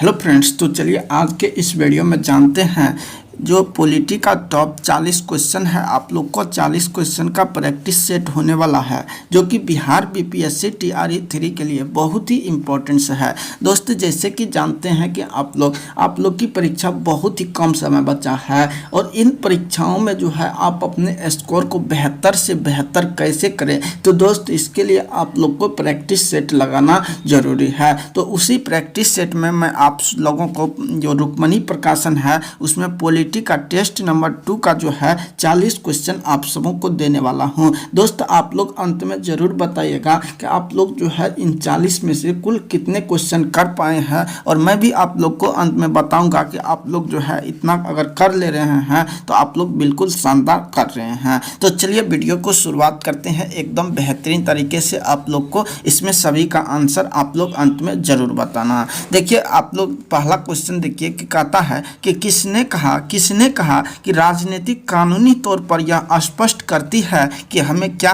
Hello friends, तो चलिए आज के इस वीडियो में जानते हैं जो पॉलिटी का टॉप 40 क्वेश्चन है। आप लोग को 40 क्वेश्चन का प्रैक्टिस सेट होने वाला है जो कि बिहार बीपीएससी टीआरई 3 के लिए बहुत ही इम्पोर्टेंट है। दोस्तों, जैसे कि जानते हैं कि आप लोग की परीक्षा बहुत ही कम समय बचा है और इन परीक्षाओं में जो है आप अपने स्कोर को बेहतर से बेहतर कैसे करें, तो दोस्त इसके लिए आप लोग को प्रैक्टिस सेट लगाना जरूरी है। तो उसी प्रैक्टिस सेट में मैं आप लोगों को जो रुक्मणी प्रकाशन है उसमें पॉलिटी का टेस्ट नंबर 2 का जो है 40 क्वेश्चन आप सबों को देने वाला हूं। दोस्त, आप लोग अंत में जरूर बताइएगा कि आप लोग जो है इन 40 में से कुल कितने क्वेश्चन कर पाए हैं, और मैं भी आप लोग को अंत में बताऊंगा कि आप लोग जो है इतना अगर कर ले रहे हैं तो आप लोग बिल्कुल शानदार कर रहे हैं। तो चलिए वीडियो को शुरुआत करते हैं एकदम बेहतरीन तरीके से। आप लोग को इसमें सभी का आंसर आप लोग अंत में जरूर बताना। देखिए, आप लोग पहला क्वेश्चन देखिए कि कहता है कि किसने कहा कि राजनीति कानूनी तौर पर यह स्पष्ट करती है कि हमें क्या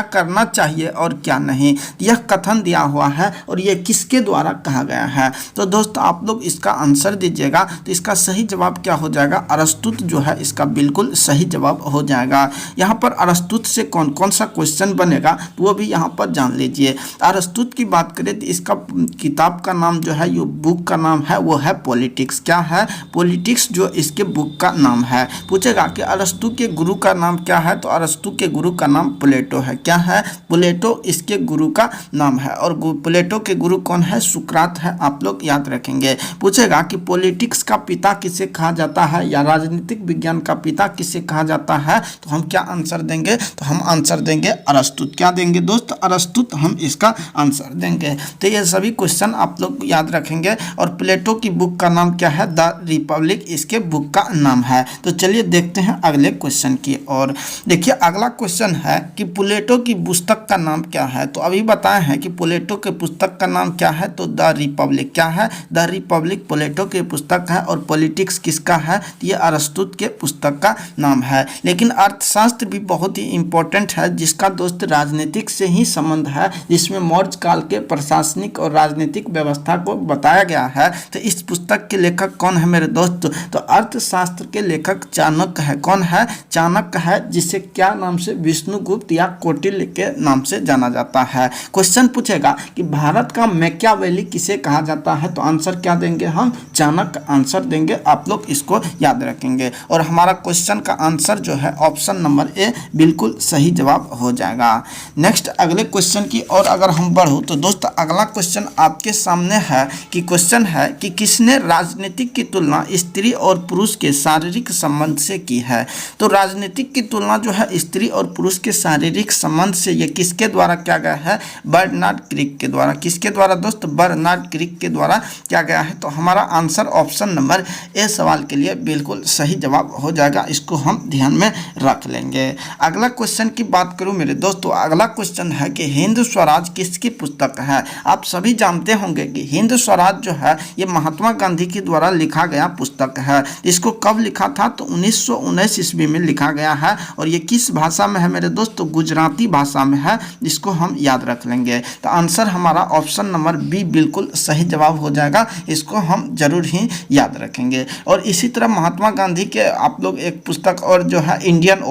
करना चाहिए और क्या नहीं। यह कथन दिया हुआ है और यह किसके द्वारा कहा गया है। तो दोस्त, आप लोग इसका आंसर दीजिएगा। तो इसका सही जवाब क्या हो जाएगा? अरस्तुत जो है इसका बिल्कुल सही जवाब हो जाएगा। यहाँ पर अरस्तुत से कौन कौन सा क्वेश्चन बनेगा तो वो भी यहाँ पर जान लीजिए। अरस्तुत की बात करें तो इसका किताब का नाम जो है, ये बुक का नाम है वो है पॉलिटिक्स। क्या है? पॉलिटिक्स जो इसके बुक का नाम है। पूछेगा कि अरस्तु के गुरु का नाम क्या है, तो अरस्तु के गुरु का नाम प्लेटो है। क्या है? प्लेटो इसके गुरु का नाम है। और प्लेटो के गुरु कौन है? सुकरात है। आप लोग याद रखेंगे। पूछेगा कि पॉलिटिक्स का पिता किसे कहा जाता है या राजनीतिक विज्ञान का पिता किसे कहा जाता है, तो हम क्या आंसर देंगे? तो हम आंसर देंगे अरस्तुत। क्या देंगे दोस्त? अरस्तुत हम इसका आंसर देंगे। तो ये सभी क्वेश्चन आप लोग याद रखेंगे। और प्लेटो की बुक का नाम क्या है? द रिपब्लिक इसके बुक का नाम है। तो चलिए देखते हैं अगले क्वेश्चन की ओर। देखिए, अगला क्वेश्चन है कि प्लेटो की पुस्तक का नाम क्या है। तो अभी बताए हैं कि प्लेटो के पुस्तक का नाम क्या है, तो द रिपब्लिक। क्या है? द रिपब्लिक प्लेटो की पुस्तक है। और पॉलिटिक्स किसका है? तो ये अरस्तुत के पुस्तक का नाम है। लेकिन अर्थशास्त्र भी बहुत ही इंपॉर्टेंट है जिसका दोस्त राजनीतिक से ही संबंध है, जिसमें मौर्य काल के प्रशासनिक और राजनीतिक व्यवस्था को बताया गया है। तो इस पुस्तक के लेखक कौन है मेरे दोस्त? तो अर्थशास्त्र के लेखक चाणक्य है। कौन है? चाणक्य है, जिसे क्या नाम से? विष्णुगुप्त या कौटिल्य के नाम से जाना जाता है। क्वेश्चन पूछेगा कि भारत का मैकियावेली किसे कहा जाता है, तो आंसर क्या देंगे हम? चाणक्य आंसर देंगे। आप लोग इसको याद रखेंगे। और हमारा क्वेश्चन का आंसर जो है ऑप्शन नंबर ए बिल्कुल सही जवाब हो जाएगा। नेक्स्ट अगले क्वेश्चन की और अगर हम बढ़ो तो दोस्त, अगला क्वेश्चन आपके सामने है कि क्वेश्चन है कि किसने राजनीतिक की तुलना स्त्री और पुरुष के शारीरिक संबंध से की है। तो राजनीतिक की तुलना जो है स्त्री और पुरुष के शारीरिक संबंध से ये किसके द्वारा किया गया है? बर्नार्ड क्रिक के द्वारा। किसके द्वारा दोस्त? बर्नार्ड क्रिक के द्वारा किया गया है। तो हमारा आंसर ऑप्शन नंबर ए सवाल के लिए बिल्कुल सही जवाब हो जाएगा। इसको हम ध्यान में रख लेंगे। अगला क्वेश्चन की बात करूं मेरे दोस्तों, अगला क्वेश्चन है कि हिंद स्वराज किसकी पुस्तक है। आप सभी जानते होंगे कि हिंद स्वराज जो है ये महात्मा गांधी के द्वारा लिखा गया पुस्तक है। इसको कब लिखा था? तो 1919 ईस्वी में लिखा गया है। और ये किस भाषा में है मेरे दोस्तों? गुजराती भाषा में है। इसको हम याद रख लेंगे। तो आंसर हमारा ऑप्शन नंबर बी बिल्कुल सही जवाब हो जाएगा। इसको हम जरूर ही याद रखेंगे। और इसी तरह महात्मा गांधी के आप लोग एक पुस्तक और जो है इंडियन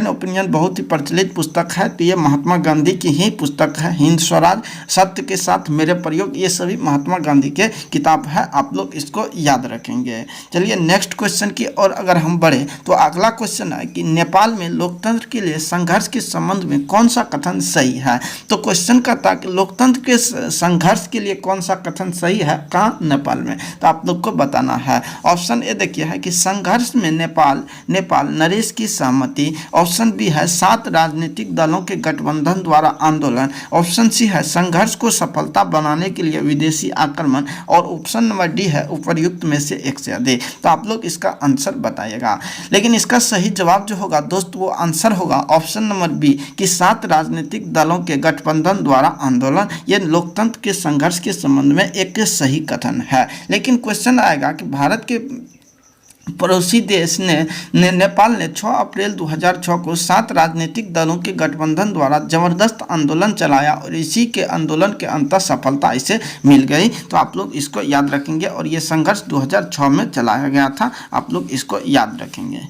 ओपिनियन बहुत ही प्रचलित पुस्तक है। तो ये महात्मा गांधी की ही पुस्तक है। हिंद स्वराज, सत्य के साथ मेरे प्रयोग, ये सभी महात्मा गांधी के किताब है। आप लोग इसको याद रखेंगे। चलिए नेक्स्ट क्वेश्चन की और अगर हम बढ़े तो अगला क्वेश्चन है कि नेपाल में लोकतंत्र के लिए संघर्ष के संबंध में कौन सा कथन सही है। तो क्वेश्चन कहता है कि लोकतंत्र के संघर्ष के लिए कौन सा कथन सही है, कहाँ? नेपाल में। तो आप लोग को बताना है। ऑप्शन ए देखिए है कि संघर्ष में नेपाल नरेश की सहमति। ऑप्शन बी है 7 राजनीतिक दलों के गठबंधन द्वारा आंदोलन। ऑप्शन सी है संघर्ष को सफलता बनाने के लिए विदेशी आक्रमण। और ऑप्शन नंबर डी है उपर्युक्त में से एक से अधिक। तो आप लोग इसका आंसर बताइएगा। लेकिन इसका सही जवाब जो होगा दोस्त वो आंसर होगा ऑप्शन नंबर बी कि 7 राजनीतिक दलों के गठबंधन द्वारा आंदोलन। ये लोकतंत्र के संघर्ष के संबंध में एक सही कथन है। लेकिन क्वेश्चन आएगा कि भारत के पड़ोसी देश ने नेपाल ने 6 अप्रैल 2006 को 7 राजनीतिक दलों के गठबंधन द्वारा जबरदस्त आंदोलन चलाया और इसी के आंदोलन के अंत सफलता इसे मिल गई। तो आप लोग इसको याद रखेंगे और ये संघर्ष 2006 में चलाया गया था, आप लोग इसको याद रखेंगे।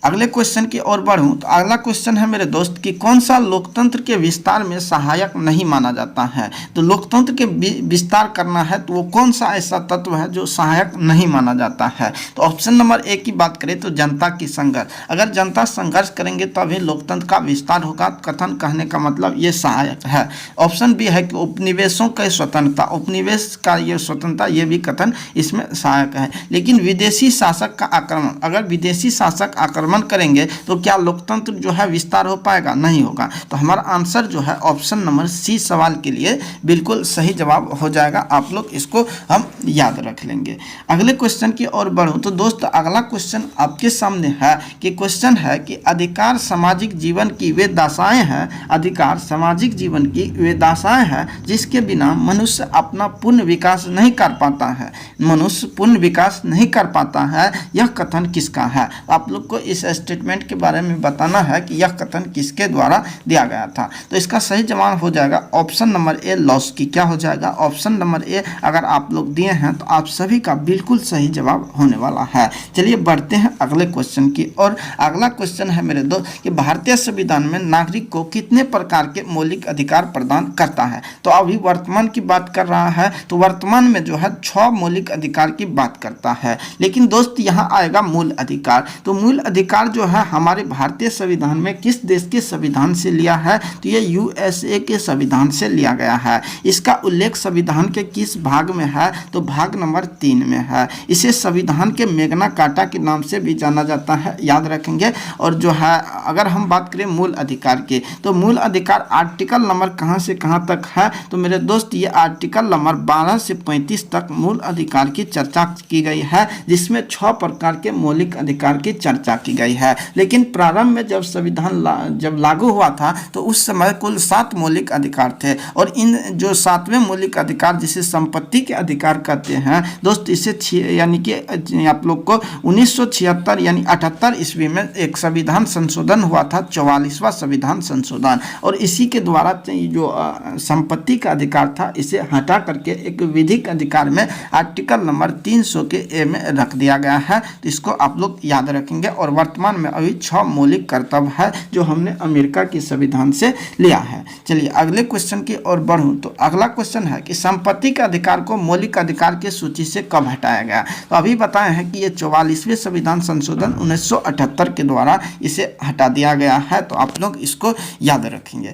अगले क्वेश्चन की ओर बढ़ूं तो अगला क्वेश्चन है मेरे दोस्त कि कौन सा लोकतंत्र के विस्तार में सहायक नहीं माना जाता है। तो लोकतंत्र के विस्तार करना है तो वो कौन सा ऐसा तत्व है जो सहायक नहीं माना जाता है। तो ऑप्शन नंबर ए की बात करें तो जनता की संघर्ष, अगर जनता संघर्ष करेंगे तभी लोकतंत्र का विस्तार होगा। कथन कहने का मतलब ये सहायक है। ऑप्शन बी है कि उपनिवेशों की स्वतंत्रता, उपनिवेश का ये स्वतंत्रता, ये भी कथन इसमें सहायक है। लेकिन विदेशी शासक का आक्रमण, अगर विदेशी शासक आक्रमण करेंगे तो क्या लोकतंत्र जो है विस्तार हो पाएगा? नहीं होगा। तो हमारा आंसर जो है ऑप्शन नंबर सी सवाल के लिए बिल्कुल सही जवाब हो जाएगा। आप लोग इसको हम याद रख लेंगे। अगले क्वेश्चन की ओर बढ़ूं तो दोस्त अगला क्वेश्चन आपके सामने है कि क्वेश्चन है कि अधिकार सामाजिक जीवन की वे दशाएं हैं, अधिकार सामाजिक जीवन की वे दशाएं हैं जिसके बिना मनुष्य अपना पूर्ण विकास नहीं कर पाता है। मनुष्य पूर्ण विकास नहीं कर पाता है, यह कथन किसका है? आप लोग को इस स्टेटमेंट के बारे में बताना है कि यह कथन किसके द्वारा दिया गया था। तो इसका सही जवाब हो जाएगा ऑप्शन नंबर ए लॉस्की। क्या हो जाएगा? ऑप्शन नंबर ए अगर आप लोग दिए हैं तो आप सभी का बिल्कुल सही जवाब होने वाला है। चलिए बढ़ते हैं अगले क्वेश्चन की और अगला क्वेश्चन है मेरे दोस्त कि भारतीय संविधान में नागरिक को कितने प्रकार के मौलिक अधिकार प्रदान करता है। तो अभी वर्तमान की बात कर रहा है तो वर्तमान में जो है 6 मौलिक अधिकार की बात करता है। लेकिन दोस्त यहाँ आएगा मूल अधिकार। तो मूल अधिकार जो है हमारे भारतीय संविधान में किस देश के संविधान से लिया है? तो ये यूएसए के संविधान से लिया गया है। इसका उल्लेख संविधान के किस भाग में है? तो भाग नंबर 3 में है। इसे संविधान के मैग्ना कार्टा के नाम से भी जाना जाता है, याद रखेंगे। और जो है अगर हम बात करें मूल अधिकार के तो मूल अधिकार आर्टिकल नंबर कहां से कहां तक है? तो मेरे दोस्त ये आर्टिकल नंबर 12 से 35 तक मूल अधिकार की चर्चा की गई है, जिसमें 6 प्रकार के मौलिक अधिकार की चर्चा की गई है। लेकिन प्रारंभ में जब संविधान जब लागू हुआ था तो उस समय कुल 7 मौलिक अधिकार थे और इन जो 7वें मौलिक अधिकार जिसे संपत्ति के अधिकार कहते हैं दोस्त, इसे यानी कि आप लोग को 1976 यानी 78 ईस्वी में एक संविधान संशोधन हुआ था, 44वां संविधान संशोधन। और इसी के द्वारा जो संपत्ति का अधिकार था इसे हटा करके एक विधिक अधिकार में आर्टिकल नंबर 300 के ए में रख दिया गया है। तो इसको आप लोग याद रखेंगे। और वर्तमान में अभी 6 मौलिक कर्तव्य है जो हमने अमेरिका के संविधान से लिया है। चलिए अगले क्वेश्चन की ओर बढ़ूं तो अगला क्वेश्चन है कि संपत्ति के अधिकार को मौलिक अधिकार की सूची से कब हटाया गया। तो अभी बताए हैं कि ये 44वें संविधान संशोधन 1978 के द्वारा इसे हटा दिया गया है। तो आप लोग इसको याद रखेंगे।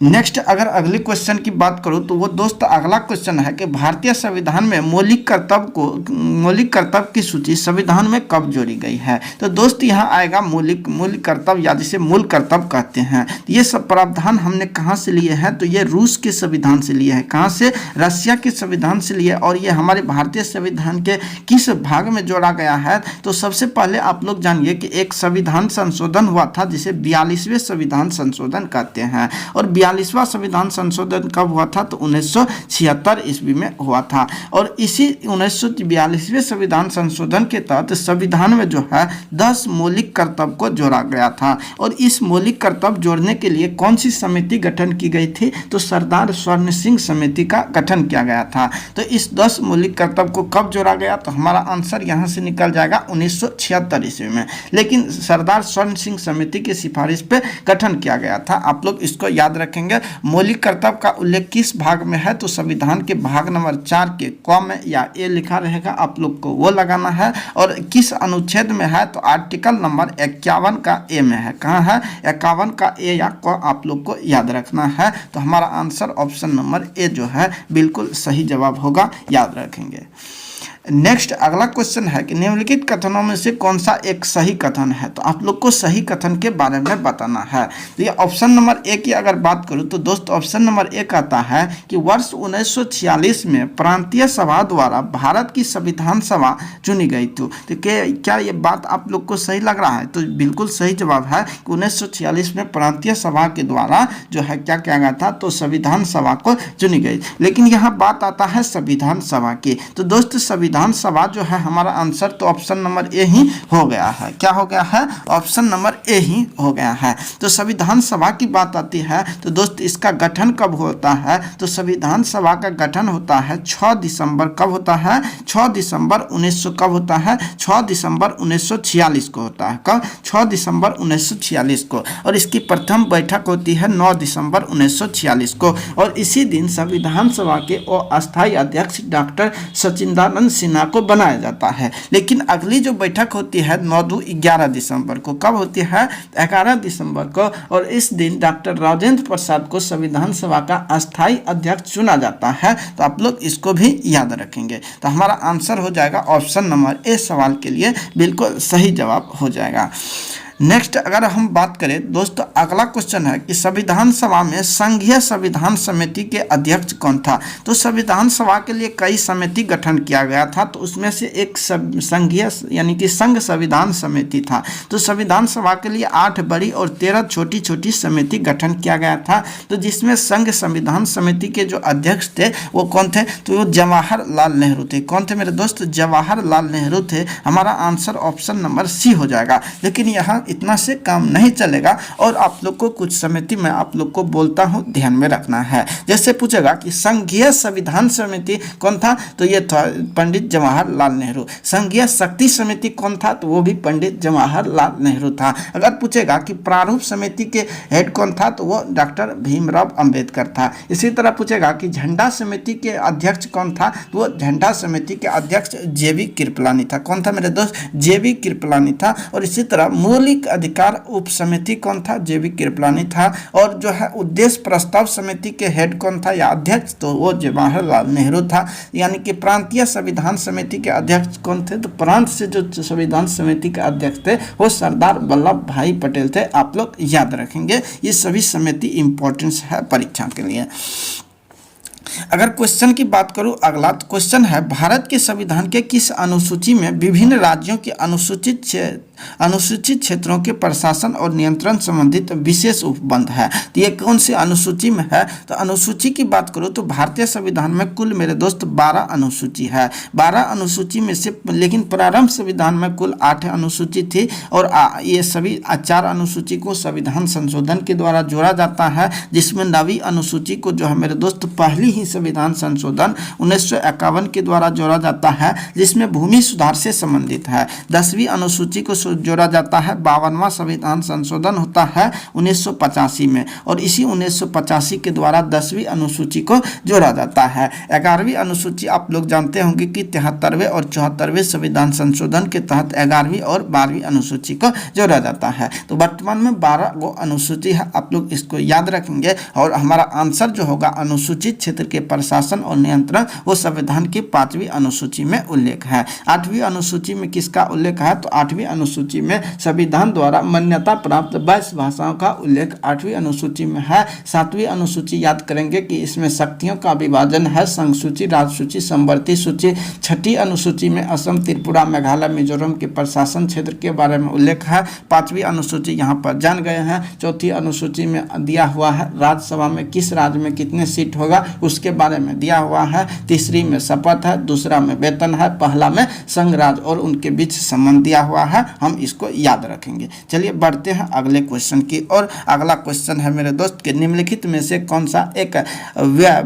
नेक्स्ट अगर अगले क्वेश्चन की बात करूं तो वो दोस्त अगला क्वेश्चन है कि भारतीय संविधान में मौलिक कर्तव्य की सूची संविधान में कब जोड़ी गई है। तो दोस्त यहाँ आएगा मौलिक कर्तव्य या जिसे मूल कर्तव्य कहते हैं। तो ये सब प्रावधान हमने कहाँ से लिए हैं? तो ये रूस के संविधान से लिए हैं। कहाँ से? रशिया के संविधान से लिए। और ये हमारे भारतीय संविधान के किस भाग में जोड़ा गया है? तो सबसे पहले आप लोग जानिए कि एक संविधान संशोधन हुआ था जिसे 42वें संविधान संशोधन कहते हैं। और 42वां संविधान संशोधन कब हुआ था? तो 1976 ईस्वी में हुआ था। और इसी 1942वें संविधान संशोधन के तहत संविधान में जो है 10 मौलिक कर्तव्य को जोड़ा गया था। और इस मौलिक कर्तव्य जोड़ने के लिए कौन सी समिति गठन की गई थी? तो सरदार स्वर्ण सिंह समिति का गठन किया गया था। तो इस 10 मौलिक कर्तव्य को कब जोड़ा गया? तो हमारा आंसर यहाँ से निकल जाएगा 1976 ईस्वी में। लेकिन सरदार स्वर्ण सिंह समिति की सिफारिश पे गठन किया गया था। आप लोग इसको याद रखेंगे। मौलिक कर्तव्य का उल्लेख किस भाग में है? तो संविधान के भाग नंबर 4 के क में या ए लिखा रहेगा, आप लोग को वो लगाना है। और किस अनुच्छेद में है? तो आर्टिकल नंबर 51 का ए में है। कहाँ है? 51 का ए या क आप लोग को याद रखना है। तो हमारा आंसर ऑप्शन नंबर ए जो है बिल्कुल सही जवाब होगा, याद रखेंगे। नेक्स्ट अगला क्वेश्चन है कि निम्नलिखित कथनों में से कौन सा एक सही कथन है। तो आप लोग को सही कथन के बारे में बताना है। तो ये ऑप्शन नंबर ए की अगर बात करूं तो दोस्त ऑप्शन नंबर ए कहता है कि वर्ष 1946 में प्रांतीय सभा द्वारा भारत की संविधान सभा चुनी गई थी। तो क्या ये बात आप लोग को सही लग रहा है? तो बिल्कुल सही जवाब है कि 1946 में प्रांतीय सभा के द्वारा जो है क्या किया गया था? तो संविधान सभा को चुनी गई। लेकिन यहाँ बात आता है संविधान सभा की। तो दोस्त संविधान विधानसभा जो है हमारा आंसर तो ऑप्शन नंबर ए ही हो गया है। क्या हो गया है? ऑप्शन नंबर ए ही हो गया है। तो संविधान सभा की बात आती है तो दोस्त इसका गठन कब होता है? तो संविधान सभा का गठन होता है 6 दिसंबर। कब होता है? 6 दिसंबर 1900 कब होता है? 6 दिसंबर 1946 को होता है। कब? 6 दिसंबर 1946 को। और इसकी प्रथम बैठक होती है 9 दिसंबर 1946 को। और इसी दिन संविधान सभा के अस्थायी अध्यक्ष डॉक्टर सचिदानंद सिन्हा को बनाया जाता है। लेकिन अगली जो बैठक होती है 9-11 दिसंबर को। कब होती है? 11 दिसंबर को। और इस दिन डॉक्टर राजेंद्र प्रसाद को संविधान सभा का अस्थायी अध्यक्ष चुना जाता है। तो आप लोग इसको भी याद रखेंगे। तो हमारा आंसर हो जाएगा ऑप्शन नंबर ए, सवाल के लिए बिल्कुल सही जवाब हो जाएगा। नेक्स्ट अगर हम बात करें दोस्तों, अगला क्वेश्चन है कि संविधान सभा में संघीय संविधान समिति के अध्यक्ष कौन था? तो संविधान सभा के लिए कई समिति गठन किया गया था, तो उसमें से एक संघीय यानी कि संघ संविधान समिति था। तो संविधान सभा के लिए 8 बड़ी और 13 छोटी छोटी समिति गठन किया गया था। तो जिसमें संघ संविधान समिति के जो अध्यक्ष थे वो कौन थे? तो वो जवाहरलाल नेहरू थे। कौन थे मेरे दोस्त? जवाहरलाल नेहरू थे। हमारा आंसर ऑप्शन नंबर सी हो जाएगा। लेकिन यहाँ इतना से काम नहीं चलेगा और आप लोग को कुछ समिति में आप लोग को बोलता हूँ, ध्यान में रखना है। जैसे पूछेगा कि संघीय संविधान समिति कौन था? तो ये था पंडित जवाहरलाल नेहरू। संघीय शक्ति समिति कौन था? तो वो भी पंडित जवाहरलाल नेहरू था। अगर पूछेगा कि प्रारूप समिति के हेड कौन था? तो वो डॉक्टर भीमराव अंबेडकर था। इसी तरह पूछेगा कि झंडा समिति के अध्यक्ष कौन था? तो वो झंडा समिति के अध्यक्ष जेबी कृपलानी था। कौन था मेरे दोस्त? जेबी कृपलानी था। और इसी तरह मौलिक अधिकार उप समिति कौन था? जेबी कृपलानी था। और जो है उद्देश्य प्रस्ताव समिति के हेड कौन था या अध्यक्ष? तो वो जवाहरलाल नेहरू था। यानी कि प्रांतीय संविधान समिति के अध्यक्ष कौन थे? तो प्रांत से जो संविधान समिति के अध्यक्ष थे वो सरदार वल्लभ भाई पटेल थे। आप लोग याद रखेंगे, ये सभी समिति इंपॉर्टेंस है परीक्षा के लिए। अगर क्वेश्चन की बात करूं, अगला क्वेश्चन है भारत के संविधान के किस अनुसूची में विभिन्न राज्यों के अनुसूचित क्षेत्रों के प्रशासन और नियंत्रण संबंधित विशेष उपबंध है? तो ये कौन सी अनुसूची में है? तो अनुसूची की बात करूं तो भारतीय संविधान में कुल मेरे दोस्त 12 अनुसूची है। 12 अनुसूची में से लेकिन प्रारंभ संविधान में कुल 8 अनुसूची थी। और ये सभी 4 अनुसूची को संविधान संशोधन के द्वारा जोड़ा जाता है, जिसमें 9वीं अनुसूची को जो है मेरे दोस्त पहली ही संविधान संशोधन 1951 के द्वारा जोड़ा जाता है, जिसमें भूमि सुधार से संबंधित है। 10वीं अनुसूची को जोड़ा जाता है, 52वां संविधान संशोधन होता है 1985 में। और इसी 1985 के द्वारा 10वीं अनुसूची को जोड़ा जाता है। 11वीं अनुसूची आप लोग जानते होंगे कि 73वें और 74वें संविधान संशोधन के तहत 11वीं और 12वीं अनुसूची को जोड़ा जाता है। तो वर्तमान में 12 वो अनुसूची है, आप लोग इसको याद रखेंगे। और हमारा आंसर जो होगा अनुसूचित क्षेत्र के प्रशासन और नियंत्रण, वो संविधान की 5वीं अनुसूची में उल्लेख है। 8वीं अनुसूची में किसका उल्लेख है? तो 8वीं अनुसूची में संविधान द्वारा मान्यता प्राप्त 22 भाषाओं का उल्लेख 8वीं अनुसूची में है। 7वीं अनुसूची याद करेंगे कि इसमें शक्तियों का विभाजन है, संघ सूची, राज्य सूची, समवर्ती सूची। 6ठी अनुसूची में असम, त्रिपुरा, मेघालय, मिजोरम के प्रशासन क्षेत्र के बारे में उल्लेख है। 5वीं अनुसूची यहाँ पर जान गए हैं। 4थी अनुसूची में दिया हुआ है राज्यसभा में किस राज्य में कितने सीट होगा उसके बारे में दिया हुआ है। 3री में शपथ है, 2रा में वेतन है, पहला में संघ राज्य और उनके बीच संबंध दिया हुआ है। हम इसको याद रखेंगे। चलिए बढ़ते हैं अगले क्वेश्चन की और अगला क्वेश्चन है मेरे दोस्त के निम्नलिखित में से कौन सा एक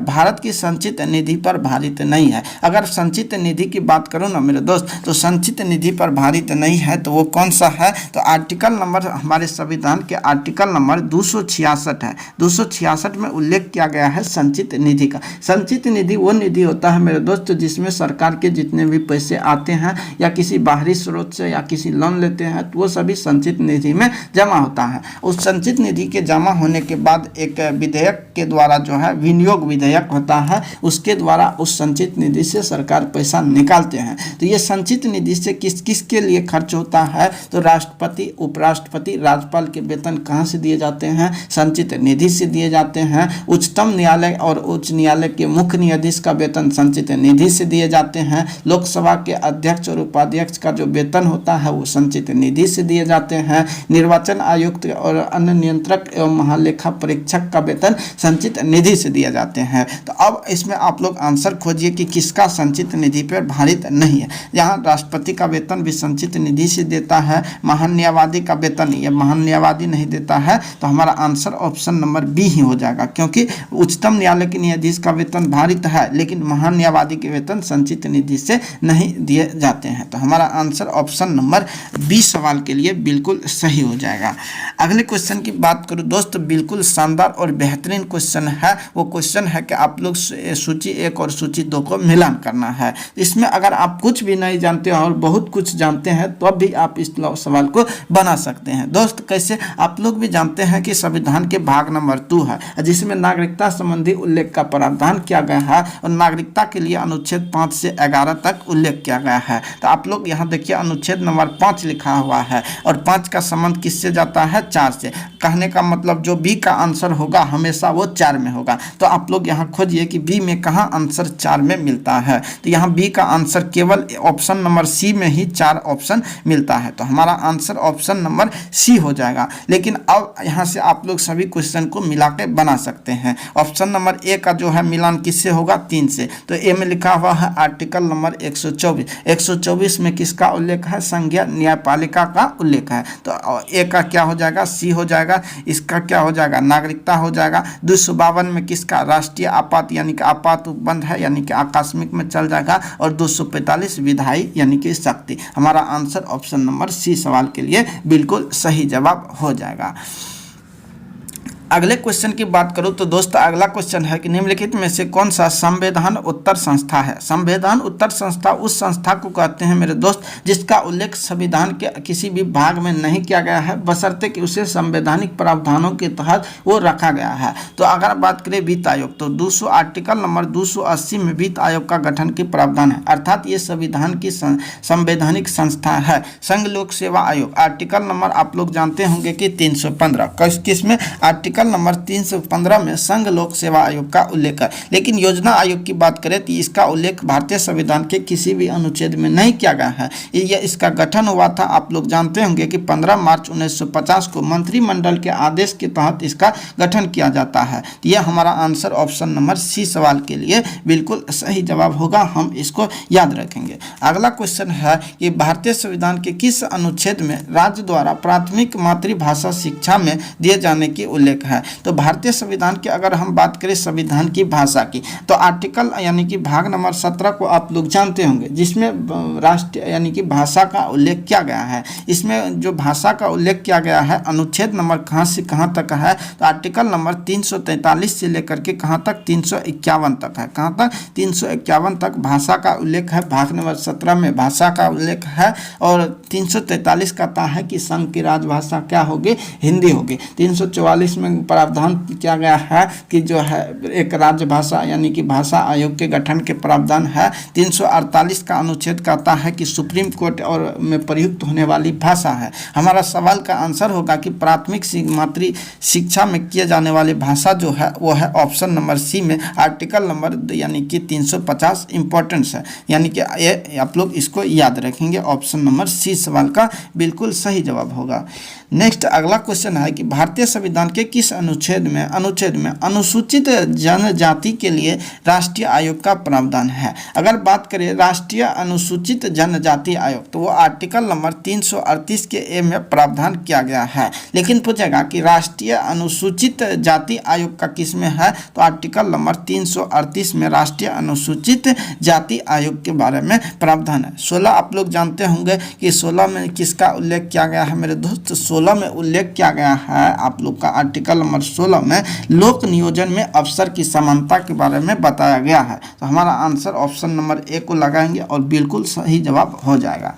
भारत की संचित निधि पर भारित नहीं है? अगर संचित निधि की बात करूं ना मेरे दोस्त, तो संचित निधि पर भारित नहीं है तो वो कौन सा है? तो आर्टिकल नंबर, हमारे संविधान के आर्टिकल नंबर 266 है। 266 में उल्लेख किया गया है संचित निधि का। संचित निधि वो निधि होता है मेरे दोस्त जिसमें सरकार के जितने भी पैसे आते हैं या किसी बाहरी स्रोत से या किसी लोन लेते हैं तो वो सभी संचित निधि में जमा होता है। उस संचित निधि के जमा होने के बाद एक विधेयक के द्वारा जो है विनियोग विधेयक होता है, उसके द्वारा उस संचित निधि से सरकार पैसा निकालते हैं। तो ये संचित निधि से किस किस के लिए खर्च होता है? तो राष्ट्रपति, उपराष्ट्रपति, राज्यपाल के वेतन कहाँ से दिए जाते हैं? संचित निधि से दिए जाते हैं। उच्चतम न्यायालय और उच्च न्यायालय न्यायालय के मुख्य न्यायाधीश का वेतन संचित निधि से दिए जाते हैं। लोकसभा के अध्यक्ष और उपाध्यक्ष का जो वेतन होता है वो संचित निधि से दिए जाते हैं। निर्वाचन आयुक्त और अन्य नियंत्रक एवं महालेखा परीक्षक का वेतन संचित निधि से दिए जाते हैं। तो अब इसमें आप लोग आंसर खोजिए कि किसका संचित निधि पर भारित नहीं है। यहाँ राष्ट्रपति का वेतन भी संचित निधि से देता है, महान न्यायवादी का वेतन ये महान न्यायवादी नहीं देता है। तो हमारा आंसर ऑप्शन नंबर बी ही हो जाएगा, क्योंकि उच्चतम न्यायालय के न्यायाधीश का वेतन भारित है लेकिन महान न्यायवादी के वेतन संचित निधि से नहीं दिए जाते हैं। तो हमारा आंसर ऑप्शन नंबर बी सवाल के लिए बिल्कुल सही हो जाएगा। अगले क्वेश्चन की बात करूं दोस्त, बिल्कुल शानदार और बेहतरीन क्वेश्चन है। वो क्वेश्चन है कि आप लोग सूची 1 और सूची 2 को मिलान करना है। इसमें अगर आप कुछ भी नहीं जानते और बहुत कुछ जानते हैं तो अब भी आप इस सवाल को बना सकते हैं। दोस्त कैसे, आप लोग भी जानते हैं कि संविधान के भाग नंबर 2 है जिसमें नागरिकता संबंधी उल्लेख का प्रावधान किया गया है और नागरिकता के लिए अनुच्छेद 5 से 11 तक उल्लेख किया गया है। तो आप लोग यहाँ देखिए अनुच्छेद नंबर 5 लिखा हुआ है और 5 का संबंध किससे जाता है, 4 से। कहने का मतलब जो बी का आंसर होगा हमेशा वो 4 में होगा। तो आप लोग यहाँ खोजिए कि बी में कहाँ आंसर 4 में मिलता है। तो यहाँ बी का आंसर केवल ऑप्शन नंबर सी में ही 4 ऑप्शन मिलता है। तो हमारा आंसर ऑप्शन नंबर सी हो जाएगा। लेकिन अब यहाँ से आप लोग सभी क्वेश्चन को मिला के बना सकते हैं। ऑप्शन नंबर ए का जो है मिलान किससे होगा, 3 से। तो ए में लिखा हुआ है आर्टिकल नंबर 124। 124 में किसका उल्लेख है, संघीय न्यायपालिका का उल्लेख है। तो ए का क्या हो जाएगा, सी हो जाएगा। इसका क्या हो जाएगा, नागरिकता हो जाएगा। 252 में किसका, राष्ट्रीय आपात यानी कि आपात उपबंध है यानी कि आकस्मिक में चल जाएगा। और 245 विधायी यानी कि शक्ति। हमारा आंसर ऑप्शन नंबर सी सवाल के लिए बिल्कुल सही जवाब हो जाएगा। अगले क्वेश्चन की बात करूं तो दोस्त अगला क्वेश्चन है कि निम्नलिखित में से कौन सा संविधान उत्तर संस्था है। संविधान उत्तर संस्था उस संस्था को कहते हैं मेरे दोस्त जिसका उल्लेख संविधान के किसी भी भाग में नहीं किया गया है बशर्ते कि उसे संवैधानिक प्रावधानों के तहत वो रखा गया है। तो अगर बात करें वित्त आयोग तो 200 आर्टिकल नंबर 280 में वित्त आयोग का गठन के प्रावधान है, अर्थात ये संविधान की संवैधानिक संस्था है। संघ लोक सेवा आयोग आर्टिकल नंबर आप लोग जानते होंगे कि 315 किस में, आर्टिकल नंबर 315 में संघ लोक सेवा आयोग का उल्लेख है। लेकिन योजना आयोग की बात करें तो इसका उल्लेख भारतीय संविधान के किसी भी अनुच्छेद में नहीं किया गया है। ये इसका गठन हुआ था, आप लोग जानते होंगे कि 15 मार्च 1950 को मंत्रिमंडल के आदेश के तहत इसका गठन किया जाता है। यह हमारा आंसर ऑप्शन नंबर सी सवाल के लिए बिल्कुल सही जवाब होगा, हम इसको याद रखेंगे। अगला क्वेश्चन है कि भारतीय संविधान के किस अनुच्छेद में राज्य द्वारा प्राथमिक मातृभाषा शिक्षा में दिए जाने की उल्लेख है। तो भारतीय संविधान की अगर हम बात करें संविधान की भाषा की तो आर्टिकल यानी कि भाग नंबर 17 को आप लोग जानते होंगे जिसमें राष्ट्रीय यानी कि भाषा का उल्लेख किया गया है। इसमें जो भाषा का उल्लेख किया गया है अनुच्छेद नंबर कहाँ से कहाँ तक है, तो आर्टिकल नंबर 343 से लेकर के कहाँ तक, 351 तक है। कहाँ तक, 351 तक भाषा का उल्लेख है। भाग नंबर 17 में भाषा का उल्लेख है और 343 कहता है कि संघ की राजभाषा क्या होगी, हिंदी होगी। 344 में प्रावधान किया गया है कि जो है एक राज्य भाषा यानी कि भाषा आयोग के गठन के प्रावधान है। 348 का अनुच्छेद कहता है कि सुप्रीम कोर्ट और में प्रयुक्त होने वाली भाषा है। हमारा सवाल का आंसर होगा कि प्राथमिक मातृ शिक्षा में किए जाने वाली भाषा जो है वो है ऑप्शन नंबर सी में आर्टिकल नंबर यानी कि 350 इंपॉर्टेंस है, यानी कि ये आप लोग इसको याद रखेंगे। ऑप्शन नंबर सी सवाल का बिल्कुल सही जवाब होगा। नेक्स्ट अगला क्वेश्चन है कि भारतीय संविधान के किस अनुच्छेद में अनुसूचित जनजाति के लिए राष्ट्रीय आयोग का प्रावधान है। अगर बात करें राष्ट्रीय अनुसूचित जनजाति आयोग तो वो आर्टिकल नंबर 338 के ए में प्रावधान किया गया है। लेकिन पूछेगा कि राष्ट्रीय अनुसूचित जाति आयोग का किस में है, तो आर्टिकल नंबर 338 में राष्ट्रीय अनुसूचित जाति आयोग के बारे में प्रावधान है। 16 आप लोग जानते होंगे कि 16 में किसका उल्लेख किया गया है मेरे दोस्त, 16 में उल्लेख किया गया है आप लोग का आर्टिकल नंबर 16 में लोक नियोजन में अवसर की समानता के बारे में बताया गया है। तो हमारा आंसर ऑप्शन नंबर ए को लगाएंगे और बिल्कुल सही जवाब हो जाएगा।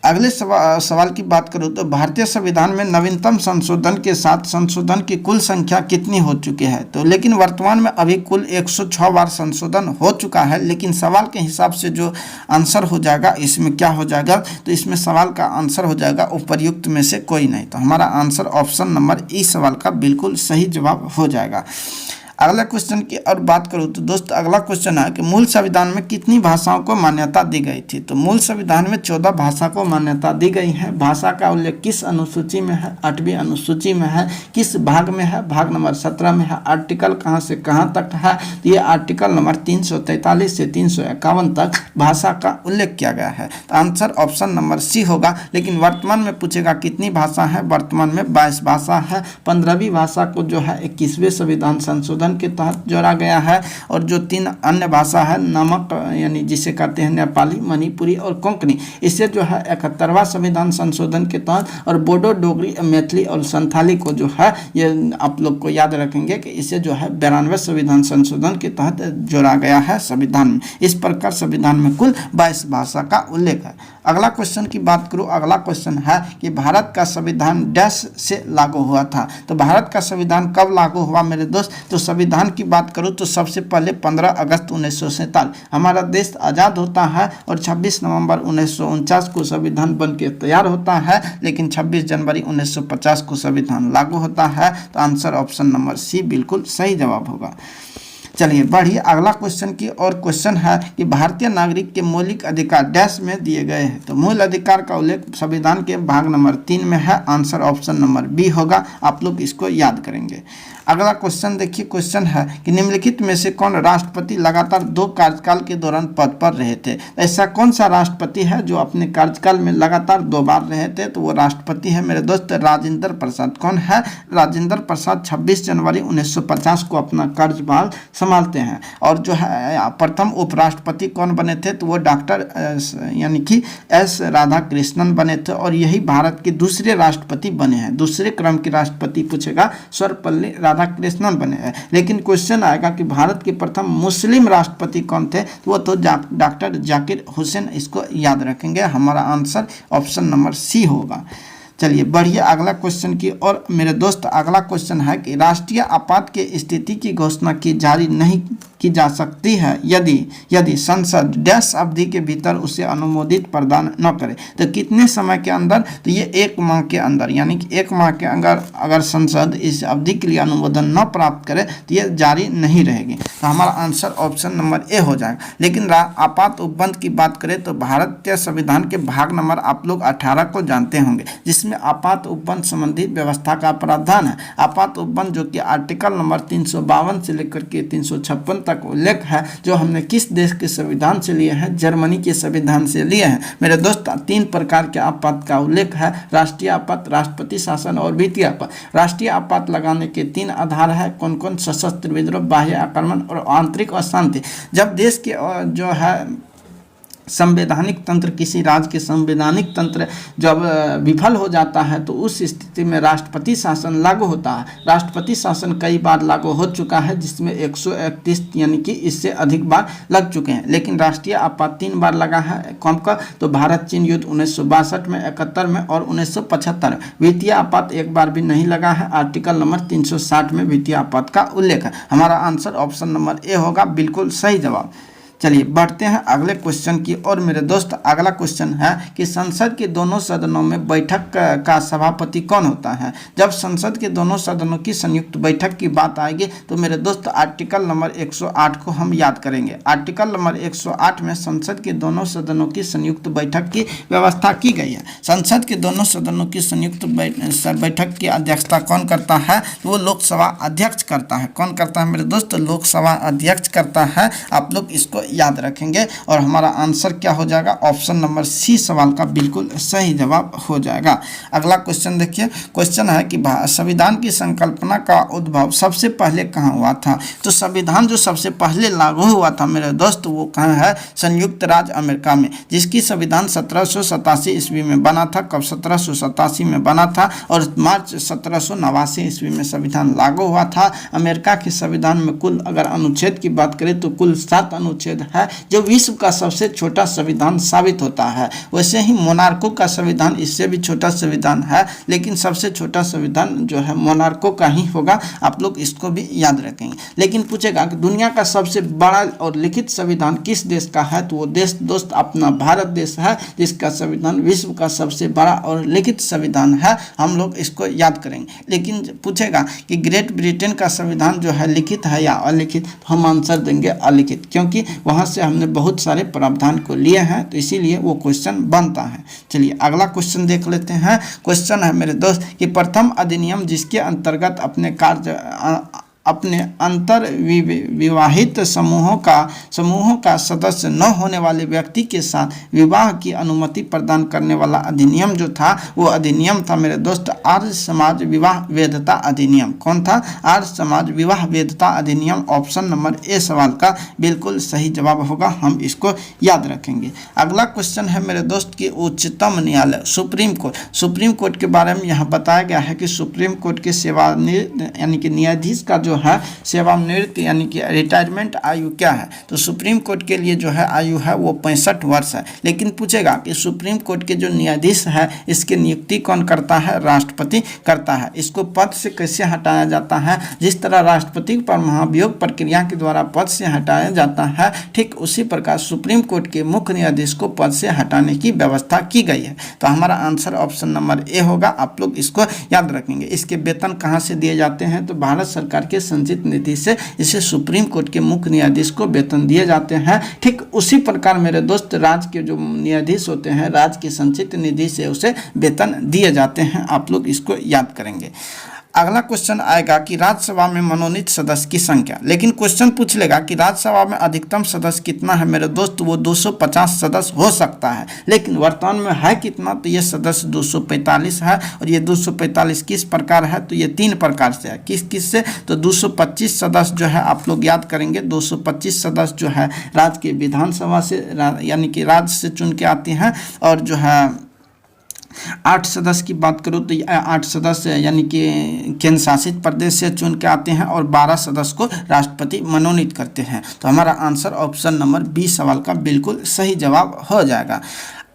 अगले सवाल की बात करूँ तो भारतीय संविधान में नवीनतम संशोधन के साथ संशोधन की कुल संख्या कितनी हो चुकी है, तो लेकिन वर्तमान में अभी कुल 106 बार संशोधन हो चुका है। लेकिन सवाल के हिसाब से जो आंसर हो जाएगा इसमें क्या हो जाएगा, तो इसमें सवाल का आंसर हो जाएगा उपर्युक्त में से कोई नहीं। तो हमारा आंसर ऑप्शन नंबर ई सवाल का बिल्कुल सही जवाब हो जाएगा। अगला क्वेश्चन की और बात करूँ तो दोस्त अगला क्वेश्चन है कि मूल संविधान में कितनी भाषाओं को मान्यता दी गई थी। तो मूल संविधान में 14 भाषा को मान्यता दी गई है। भाषा का उल्लेख किस अनुसूची में है? 8वीं अनुसूची में है। किस भाग में है? भाग नंबर 17 में है। आर्टिकल कहाँ से कहाँ तक है? तो ये आर्टिकल नंबर 343 से 351 तक भाषा का उल्लेख किया गया है। तो आंसर ऑप्शन नंबर सी होगा। लेकिन वर्तमान में पूछेगा कितनी भाषा है? वर्तमान में 22 भाषा है। 15वीं भाषा को जो है 21वें संविधान संशोधन के तहत जोड़ा गया है। और जो 3 अन्य भाषा है नमक यानी जिसे कहते हैं नेपाली, मणिपुरी और कोंकणी, इसे जो है 71वां संविधान संशोधन के तहत, और बोडो, डोगरी, मैथिली और संथाली को जो है ये आप लोग को याद रखेंगे कि इसे जो है 92वें संविधान संशोधन के तहत जोड़ा गया है संविधान में। इस प्रकार संविधान में कुल 22 भाषा का उल्लेख है। अगला क्वेश्चन की बात करूँ, अगला क्वेश्चन है कि भारत का संविधान डैश से लागू हुआ था। तो भारत का संविधान कब लागू हुआ मेरे दोस्त? तो संविधान की बात करूँ तो सबसे पहले 15 अगस्त 1947 हमारा देश आज़ाद होता है, और 26 नवंबर 1949 को संविधान बन के तैयार होता है। लेकिन 26 जनवरी 1950 को संविधान लागू होता है। तो आंसर ऑप्शन नंबर सी बिल्कुल सही जवाब होगा। चलिए बढ़िए अगला क्वेश्चन की और क्वेश्चन है कि भारतीय नागरिक के मौलिक अधिकार डैश में दिए गए हैं। तो मूल अधिकार का उल्लेख संविधान के भाग नंबर 3 में है। आंसर ऑप्शन नंबर बी होगा। आप लोग इसको याद करेंगे। अगला क्वेश्चन देखिए, क्वेश्चन है कि निम्नलिखित में से कौन राष्ट्रपति लगातार 2 कार्यकाल के दौरान पद पर रहे थे? ऐसा कौन सा राष्ट्रपति है जो अपने कार्यकाल में लगातार 2 बार रहे थे? तो वो राष्ट्रपति है मेरे दोस्त राजेंद्र प्रसाद। कौन है? राजेंद्र प्रसाद 26 जनवरी 1950 को अपना कार्यभार संभालते हैं। और जो है प्रथम उपराष्ट्रपति कौन बने थे? तो वो डॉक्टर यानी कि एस राधाकृष्णन बने थे, और यही भारत के दूसरे राष्ट्रपति बने हैं। दूसरे क्रम के राष्ट्रपति पूछेगा सर्वपल्ली राधाकृष्णन बने हैं। लेकिन क्वेश्चन आएगा कि भारत के प्रथम मुस्लिम राष्ट्रपति कौन थे? तो वो तो डॉक्टर जाकिर हुसैन। इसको याद रखेंगे। हमारा आंसर ऑप्शन नंबर सी होगा। चलिए बढ़िया अगला क्वेश्चन की और मेरे दोस्त अगला क्वेश्चन है कि राष्ट्रीय आपात की स्थिति की घोषणा की जारी नहीं की जा सकती है यदि संसद डैश अवधि के भीतर उसे अनुमोदित प्रदान न करे। तो कितने समय के अंदर? तो ये 1 माह के अंदर, यानी कि 1 माह के अंदर अगर संसद इस अवधि के लिए अनुमोदन न प्राप्त करे तो ये जारी नहीं रहेगी। तो हमारा आंसर ऑप्शन नंबर ए हो जाएगा। लेकिन आपात उपबंध की बात करें तो भारतीय संविधान के भाग नंबर आप लोग 18 को जानते होंगे, जिसमें आपात उपबंध संबंधी व्यवस्था का प्रावधान है। आपात उपबंध जो कि आर्टिकल नंबर 352 से लेकर के 356 तक उल्लेख है, जो हमने किस देश के संविधान से लिए हैं? जर्मनी के संविधान से लिए हैं मेरे दोस्त। 3 प्रकार के आपात का उल्लेख है, राष्ट्रीय आपात, राष्ट्रपति शासन और वित्तीय आपात। राष्ट्रीय आपात लगाने के 3 आधार है। कौन कौन? सशस्त्र विद्रोह, बाह्य आक्रमण और आंतरिक अशांति। जब देश के जो है संवैधानिक तंत्र, किसी राज्य के संवैधानिक तंत्र जब विफल हो जाता है तो उस स्थिति में राष्ट्रपति शासन लागू होता है। राष्ट्रपति शासन कई बार लागू हो चुका है, जिसमें 131 यानी कि इससे अधिक बार लग चुके हैं। लेकिन राष्ट्रीय आपात 3 बार लगा है। कौन का? तो भारत चीन युद्ध 1962 में, 71 में और 1975 में। वित्तीय आपात 1 बार भी नहीं लगा है। आर्टिकल नंबर 360 में वित्तीय आपात का उल्लेख है। हमारा आंसर ऑप्शन नंबर ए होगा, बिल्कुल सही जवाब। चलिए बढ़ते हैं अगले क्वेश्चन की और मेरे दोस्त अगला क्वेश्चन है कि संसद के दोनों सदनों में बैठक का सभापति कौन होता है? जब संसद के दोनों सदनों की संयुक्त बैठक की बात आएगी तो मेरे दोस्त आर्टिकल नंबर 108 को हम याद करेंगे। आर्टिकल नंबर 108 में संसद के दोनों सदनों की संयुक्त बैठक की व्यवस्था की गई है। संसद के दोनों सदनों की संयुक्त बैठक की अध्यक्षता कौन करता है? तो वो लोकसभा अध्यक्ष करता है। कौन करता है मेरे दोस्त? लोकसभा अध्यक्ष करता है। आप लोग इसको याद रखेंगे और हमारा आंसर क्या हो जाएगा? ऑप्शन नंबर सी सवाल का बिल्कुल सही जवाब हो जाएगा। अगला क्वेश्चन देखिए, क्वेश्चन है कि संविधान की संकल्पना का उद्भव सबसे पहले कहाँ हुआ था? तो संविधान जो सबसे पहले लागू हुआ था मेरे दोस्त वो कहाँ है? संयुक्त राज्य अमेरिका में, जिसकी संविधान 1787 ईस्वी में बना था। कब? 1787 में बना था और मार्च 1789 ईस्वी में संविधान लागू हुआ था। अमेरिका के संविधान में कुल अगर अनुच्छेद की बात करें तो कुल 7 अनुच्छेद अनुच्छेद है जो विश्व का सबसे छोटा संविधान साबित होता है। वैसे ही मोनार्को का संविधान इससे भी छोटा संविधान है, लेकिन सबसे छोटा संविधान जो है मोनार्को का ही होगा। आप लोग इसको भी याद रखेंगे। लेकिन पूछेगा कि दुनिया का सबसे बड़ा और लिखित संविधान किस देश का है, तो वो देश दोस्त अपना भारत देश है, जिसका संविधान विश्व का सबसे बड़ा और लिखित संविधान है। हम लोग इसको याद करेंगे। लेकिन पूछेगा कि ग्रेट ब्रिटेन का संविधान जो है लिखित है या अलिखित, तो हम आंसर देंगे अलिखित, क्योंकि वहां से हमने बहुत सारे प्रावधान को लिए हैं, तो इसीलिए वो क्वेश्चन बनता है। चलिए अगला क्वेश्चन देख लेते हैं। क्वेश्चन है मेरे दोस्त कि प्रथम अधिनियम जिसके अंतर्गत अपने अंतर विवाहित समूहों का सदस्य न होने वाले व्यक्ति के साथ विवाह की अनुमति प्रदान करने वाला अधिनियम जो था, वो अधिनियम था मेरे दोस्त आर्य समाज विवाह वैधता अधिनियम। कौन था? आर्य समाज विवाह वैधता अधिनियम। ऑप्शन नंबर ए सवाल का बिल्कुल सही जवाब होगा, हम इसको याद रखेंगे। अगला क्वेश्चन है मेरे दोस्त कि उच्चतम न्यायालय सुप्रीम सुप्रीम कोर्ट के बारे में यहाँ बताया गया है कि सुप्रीम कोर्ट के सेवानिवृत्त यानी कि न्यायाधीश का जो है सेवानिवृत्त यानी कि रिटायरमेंट आयु क्या है, तो सुप्रीम कोर्ट के लिए जो है आयु है वो 65 वर्ष है। लेकिन पूछेगा कि सुप्रीम कोर्ट के जो न्यायाधीश है इसकी नियुक्ति कौन करता है? राष्ट्रपति करता है। इसको पद से कैसे हटाया जाता है? जिस तरह राष्ट्रपति पर महाभियोग प्रक्रिया के द्वारा पद से हटाया जाता है, ठीक उसी प्रकार सुप्रीम कोर्ट के मुख्य न्यायाधीश को पद से हटाने की व्यवस्था की गई है। तो हमारा आंसर ऑप्शन नंबर ए होगा। आप लोग इसको याद रखेंगे। इसके वेतन कहाँ से दिए जाते हैं? तो भारत सरकार के संचित निधि से इसे सुप्रीम कोर्ट के मुख्य न्यायाधीश को वेतन दिए जाते हैं। ठीक उसी प्रकार मेरे दोस्त राज्य के जो न्यायाधीश होते हैं, राज्य की संचित निधि से उसे वेतन दिए जाते हैं। आप लोग इसको याद करेंगे। अगला क्वेश्चन आएगा कि राज्यसभा में मनोनीत सदस्य की संख्या। लेकिन क्वेश्चन पूछ लेगा कि राज्यसभा में अधिकतम सदस्य कितना है मेरे दोस्त? वो 250 सदस्य हो सकता है, लेकिन वर्तमान में है कितना? तो ये सदस्य 245 है। और ये 245 किस प्रकार है? तो ये 3 प्रकार से है। किस किस से? तो 225 सदस्य जो है आप लोग याद करेंगे। 225 सदस्य जो है राज्य के विधानसभा से यानी कि राज्य से चुन के आते हैं। और जो है 8 सदस्य की बात करूँ तो 8 सदस्य यानी कि केंद्र शासित प्रदेश से चुन के आते हैं और 12 सदस्य को राष्ट्रपति मनोनीत करते हैं। तो हमारा आंसर ऑप्शन नंबर बी सवाल का बिल्कुल सही जवाब हो जाएगा।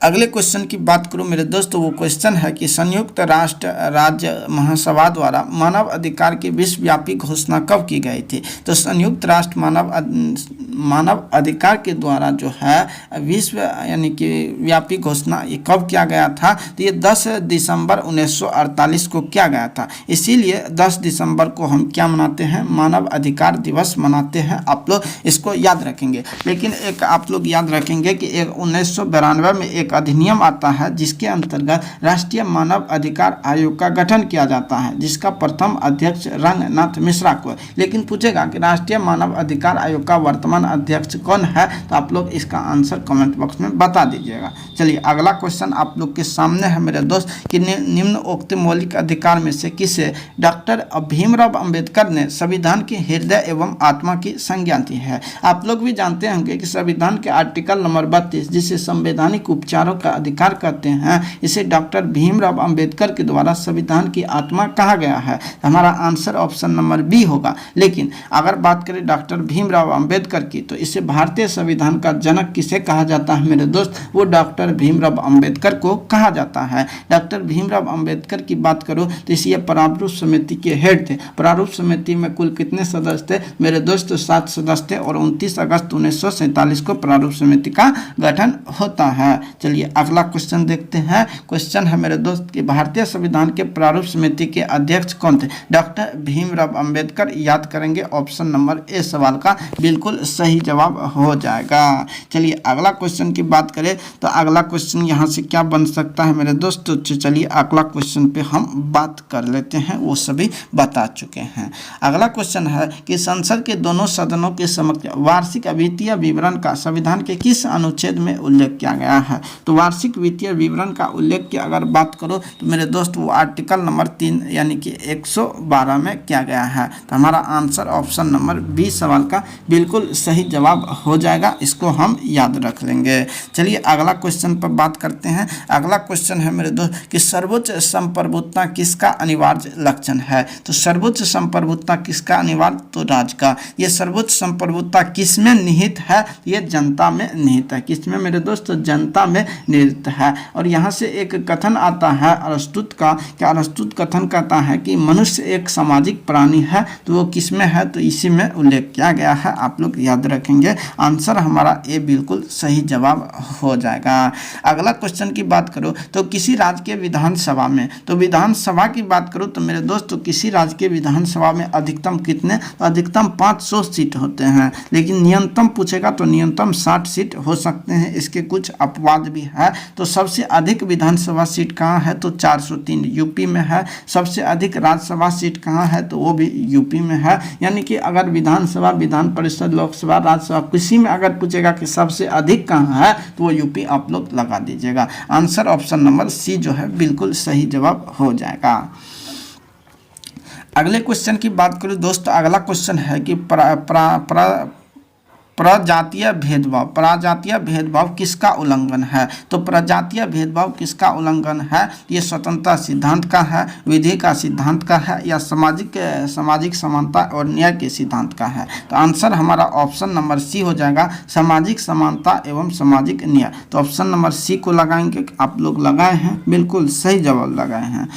अगले क्वेश्चन की बात करूं मेरे दोस्तों, वो क्वेश्चन है कि संयुक्त राष्ट्र राज्य महासभा द्वारा मानव अधिकार की विश्वव्यापी घोषणा कब की गई थी? तो संयुक्त राष्ट्र मानव अधिकार के द्वारा जो है विश्व यानी कि व्यापी घोषणा ये कब किया गया था? तो ये 10 दिसंबर 1948 को किया गया था। इसीलिए 10 दिसंबर को हम क्या मनाते हैं? मानव अधिकार दिवस मनाते हैं। आप लोग इसको याद रखेंगे। लेकिन एक आप लोग याद रखेंगे कि 1992 में एक अधिनियम आता है जिसके अंतर्गत राष्ट्रीय मानव अधिकार आयोग का गठन किया जाता है, जिसका प्रथम अध्यक्ष रंगनाथ मिश्रा को। लेकिन पूछेगा कि राष्ट्रीय मानव अधिकार आयोग का वर्तमान अध्यक्ष कौन है? तो आप लोग इसका आंसर कमेंट बॉक्स में बता दीजिएगा। चलिए अगला क्वेश्चन आप लोग के सामने है मेरे दोस्त कि निम्नोक्त मौलिक अधिकार में से किसे डॉक्टर भीमराव अंबेडकर ने संविधान के हृदय एवं आत्मा की संज्ञा दी है? आप लोग भी जानते होंगे कि संविधान के आर्टिकल नंबर 32 जिसे संवैधानिक उपचारों का अधिकार कहते हैं, इसे डॉक्टर भीमराव अंबेडकर के द्वारा संविधान की आत्मा कहा गया है। हमारा आंसर ऑप्शन नंबर बी होगा। लेकिन अगर बात करें डॉक्टर भीमराव अंबेडकर की, तो इसे भारतीय संविधान का जनक किसे कहा जाता है मेरे दोस्त? वो डॉक्टर भीमराव अंबेडकर को कहा जाता है। डॉक्टर भीमराव अंबेडकर की बात करूं तो इसे प्रारूप समिति के हेड थे। प्रारूप समिति में कुल कितने सदस्य थे मेरे दोस्त? 7 सदस्य थे और 29 अगस्त 1947 को प्रारूप समिति का गठन होता है। चलिए अगला क्वेश्चन देखते हैं। क्वेश्चन है मेरे दोस्त कि भारतीय संविधान के प्रारूप समिति के अध्यक्ष कौन थे? डॉक्टर भीमराव अंबेडकर। याद करेंगे। ऑप्शन नंबर ए सवाल का बिल्कुल सही जवाब हो जाएगा। चलिए अगला क्वेश्चन की बात करें तो अगला क्वेश्चन यहाँ से क्या बन सकता है मेरे दोस्त? तो चलिए अगला क्वेश्चन पे हम बात कर लेते हैं, वो सभी बता चुके हैं। अगला क्वेश्चन है कि संसद के दोनों सदनों के समक्ष वार्षिक वित्तीय विवरण का संविधान के किस अनुच्छेद में उल्लेख किया गया है? तो वार्षिक वित्तीय विवरण का उल्लेख की अगर बात करो तो मेरे दोस्त वो आर्टिकल नंबर 3 यानी कि 112 में किया गया है। तो हमारा आंसर ऑप्शन नंबर बी सवाल का बिल्कुल सही जवाब हो जाएगा, इसको हम याद रख लेंगे। चलिए अगला क्वेश्चन पर बात करते हैं। अगला क्वेश्चन है मेरे दोस्त कि सर्वोच्च संप्रभुता किसका अनिवार्य लक्षण है। तो सर्वोच्च संप्रभुता किसका अनिवार्य, तो राज का। ये सर्वोच्च संप्रभुता किस में निहित है, ये जनता में निहित है। किसमें मेरे दोस्त, जनता में निहित है। और यहाँ से एक कथन आता है अरस्तुत का, कि अरस्तुत कथन कहता है कि मनुष्य एक सामाजिक प्राणी है, तो वो किस में है, तो इसी में उल्लेख किया गया है। आप लोग याद रखेंगे, आंसर हमारा ए बिल्कुल सही जवाब हो जाएगा। अगला क्वेश्चन की बात करो तो किसी राज्य के विधानसभा में, तो विधानसभा की बात करो तो मेरे दोस्त तो किसी राज्य के विधानसभा में अधिकतम कितने, तो अधिकतम 500 सीट होते हैं, लेकिन न्यूनतम पूछेगा तो न्यूनतम 60 सीट हो सकते हैं। इसके कुछ अपवाद भी है। तो सबसे अधिक विधानसभा सीट कहाँ है, तो 403 यूपी में है। सबसे अधिक राज्यसभा सीट कहाँ है, तो वो भी यूपी में है। यानी कि अगर विधानसभा, विधान परिषद, लोकसभा, राज्यसभा किसी में अगर पूछेगा कि सबसे अधिक कहाँ है, तो वो यूपी आप लोग लगा दीजिएगा। आंसर ऑप्शन नंबर सी जो है बिल्कुल सही जवाब हो जाएगा। अगले क्वेश्चन की बात करूँ दोस्त, अगला क्वेश्चन है कि प्रजातीय भेदभाव, प्रजातीय भेदभाव किसका उल्लंघन है। तो प्रजातीय भेदभाव किसका उल्लंघन है, ये स्वतंत्रता सिद्धांत का है, विधि का सिद्धांत का है, या सामाजिक समानता और न्याय के सिद्धांत का है। तो आंसर हमारा ऑप्शन नंबर सी हो जाएगा, सामाजिक समानता एवं सामाजिक न्याय। तो ऑप्शन नंबर सी को लगाएंगे, आप लोग लगाए हैं, बिल्कुल सही जवाब लगाए हैं।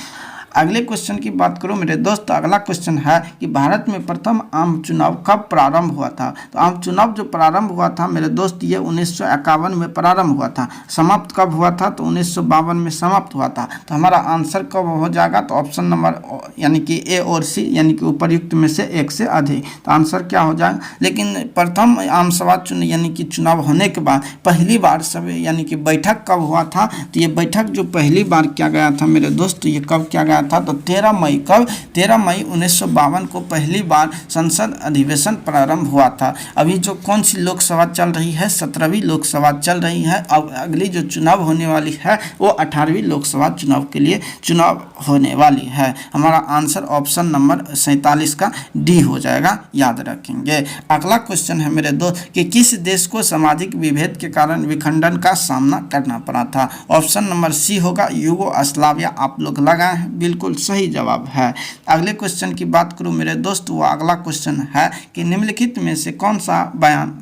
अगले क्वेश्चन की बात करूं मेरे दोस्त, अगला क्वेश्चन है कि भारत में प्रथम आम चुनाव कब प्रारंभ हुआ था। तो आम चुनाव जो प्रारंभ हुआ था मेरे दोस्त ये 1951 में प्रारंभ हुआ था। समाप्त कब हुआ था, तो 1952 में समाप्त हुआ था। तो हमारा आंसर कब हो जाएगा, तो ऑप्शन नंबर यानी कि ए और सी यानी कि उपर्युक्त में से एक से अधिक। तो आंसर क्या हो जाएगा, लेकिन प्रथम आम सभा यानी कि चुनाव होने के बाद पहली बार सब यानी कि बैठक कब हुआ था, तो ये बैठक जो पहली बार किया गया था मेरे दोस्त, ये कब किया गया था, तो 13 मई 1952 को पहली बार संसद अधिवेशन प्रारंभ हुआ था। अभी जो कौन सी लोकसभा चल रही है, 17वीं लोकसभा चल रही है। अब अगली जो चुनाव होने वाली है वो 18वीं लोकसभा चुनाव के लिए चुनाव होने वाली है। हमारा आंसर ऑप्शन नंबर 47 का डी हो जाएगा, याद रखेंगे। अगला क्वेश्चन है मेरे दोस्त कि किस देश को सामाजिक विभेद के कारण विखंडन का सामना करना पड़ा था। ऑप्शन नंबर सी होगा यूगोस्लाविया। आप लोग लगाए हैं, बिल्कुल सही जवाब है। अगले क्वेश्चन की बात करूं मेरे दोस्त, वो अगला क्वेश्चन है कि निम्नलिखित में से कौन सा बयान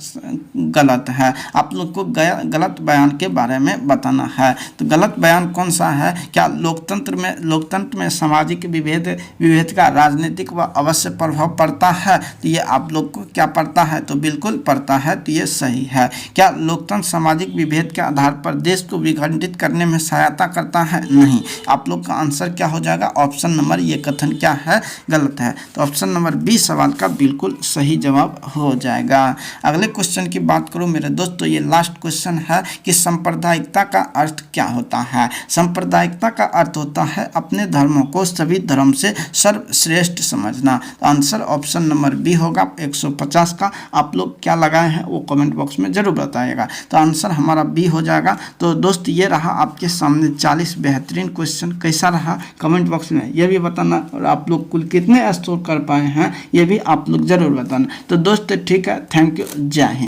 गलत है। आप लोग को गलत बयान के बारे में बताना है। तो गलत बयान कौन सा है, क्या लोकतंत्र में सामाजिक विभेद का राजनीतिक व अवश्य प्रभाव पड़ता है। तो ये आप लोग को क्या पड़ता है, तो बिल्कुल पड़ता है, तो ये सही है। क्या लोकतंत्र सामाजिक विभेद के आधार पर देश को विखंडित करने में सहायता करता है, नहीं। आप लोग का आंसर क्या हो जाएगा, ऑप्शन नंबर ये कथन क्या है, गलत है। तो ऑप्शन नंबर बी सवाल का बिल्कुल सही जवाब हो जाएगा। अगले क्वेश्चन की बात करूं मेरे दोस्त, तो ये लास्ट क्वेश्चन है कि सांप्रदायिकता का अर्थ क्या होता है। सांप्रदायिकता का अर्थ होता है अपने धर्मों को सभी धर्म से सर्वश्रेष्ठ समझना। तो आंसर ऑप्शन नंबर बी होगा 150 का। आप लोग क्या लगाए हैं वो कमेंट बॉक्स में जरूर बताइएगा। तो आंसर हमारा बी हो जाएगा। तो दोस्त ये रहा आपके सामने 40 बेहतरीन क्वेश्चन। कैसा रहा कमेंट बॉक्स में ये भी बताना, और आप लोग कुल कितने स्कोर कर पाए हैं ये भी आप लोग जरूर बताना। तो दोस्त ठीक है, थैंक यू, जय हिंद।